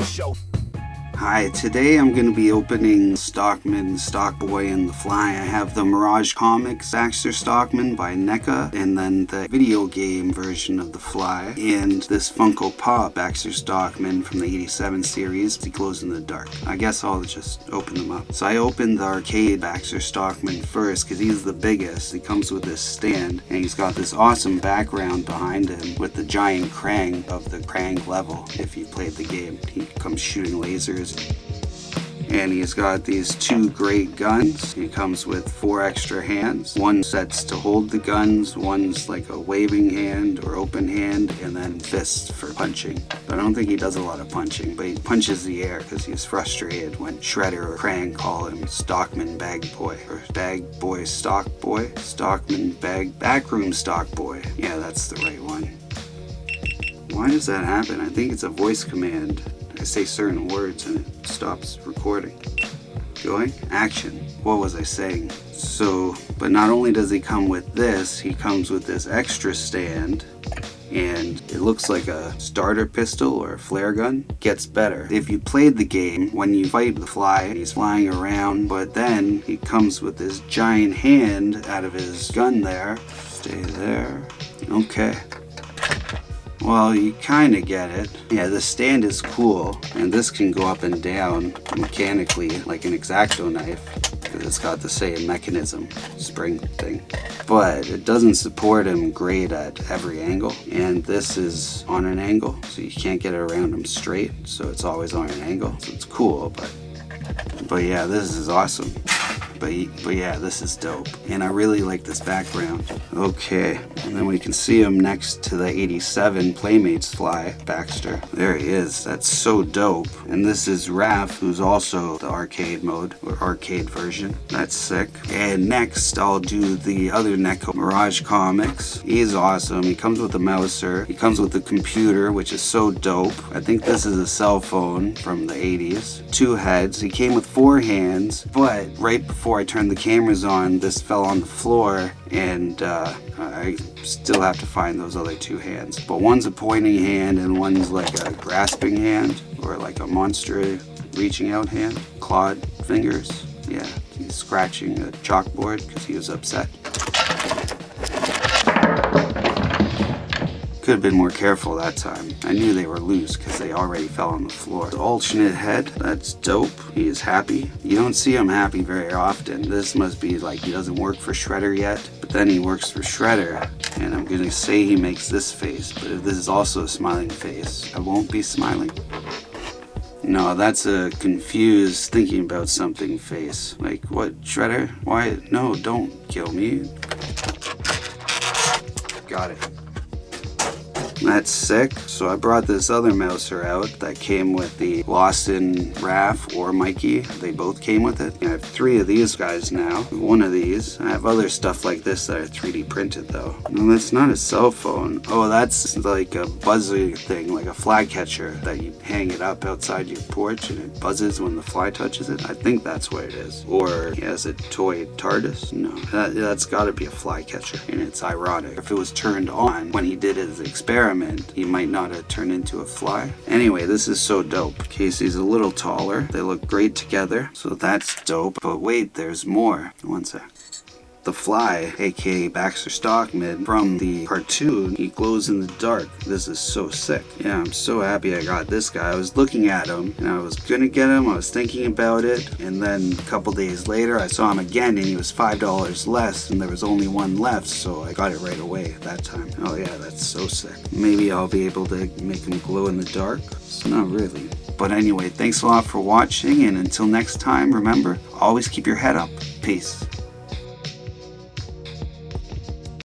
OnGreenShow. Hi, today I'm going to be opening Stockman, Stockboy, and the Fly. I have the Mirage Comics Baxter Stockman by NECA, and then the video game version of the Fly, and this Funko Pop Baxter Stockman from the 87 series. He glows in the dark. I guess I'll just open them up. So I opened the arcade Baxter Stockman first because he's the biggest. He comes with this stand, and he's got this awesome background behind him with the giant Krang of the Krang level. If you played the game, he comes shooting lasers. And he's got these two great guns. He comes with 4 extra hands. One sets to hold the guns, one's like a waving hand or open hand, and then fists for punching. But I don't think he does a lot of punching, but he punches the air because he's frustrated when Shredder or Krang call him Stockman Bag Boy, or Bag Boy Stock Boy, Stockman Backroom Stock Boy. Yeah, that's the right one. Why does that happen? I think it's a voice command. I say certain words and it stops recording. Going? Action. What was I saying? So, but not only does he come with this, he comes with this extra stand, and it looks like a starter pistol or a flare gun. Gets better. If you played the game, when you fight the Fly, he's flying around, but then he comes with this giant hand out of his gun there. Stay there. Okay. Well, you kind of get it. Yeah, the stand is cool, and this can go up and down mechanically like an X-Acto knife because it's got the same mechanism, spring thing. But it doesn't support him great at every angle, and this is on an angle, so you can't get it around him straight, so it's always on an angle. So it's cool, but yeah, this is awesome. But yeah, this is dope. And I really like this background. Okay, and then we can see him next to the 87 Playmates Fly, Baxter. There he is. That's so dope. And this is Raph, who's also the arcade mode, or arcade version. That's sick. And next, I'll do the other NECA Mirage Comics. He's awesome. He comes with a mouser. He comes with a computer, which is so dope. I think this is a cell phone from the 80s. 2 heads. He came with 4 hands, but right before I turned the cameras on, this fell on the floor, and I still have to find those other 2 hands. But one's a pointing hand and one's like a grasping hand, or like a monster reaching out hand. Clawed fingers. Yeah, he's scratching a chalkboard because he was upset. Could have been more careful that time. I knew they were loose because they already fell on the floor. The alternate head, that's dope. He is happy. You don't see him happy very often. This must be like he doesn't work for Shredder yet, but then he works for Shredder, and I'm gonna say he makes this face, but if this is also a smiling face, I won't be smiling. No, that's a confused thinking about something face. Like, what, Shredder? Why? No, don't kill me. Got it. That's sick. So I brought this other mouser out that came with the Lost in Raph or Mikey. They both came with it. I have 3 of these guys now. 1 of these. I have other stuff like this that are 3D printed though. No, that's not a cell phone. Oh, that's like a buzzer thing, like a fly catcher that you hang it up outside your porch and it buzzes when the fly touches it. I think that's what it is. Or he has a toy TARDIS. No, that's gotta be a fly catcher. And it's ironic. If it was turned on when he did his experiment, he might not have turned into a fly. Anyway, this is so dope. Casey's a little taller. They look great together, so that's dope. But wait, there's more. One sec. The Fly, aka Baxter Stockman, from the cartoon, he glows in the dark. This is so sick. Yeah, I'm so happy I got this guy. I was looking at him, and I was gonna get him. I was thinking about it, and then a couple days later, I saw him again, and he was $5 less, and there was only 1 left, so I got it right away that time. Oh yeah, that's so sick. Maybe I'll be able to make him glow in the dark. It's not really. But anyway, thanks a lot for watching, and until next time, remember, always keep your head up. Peace.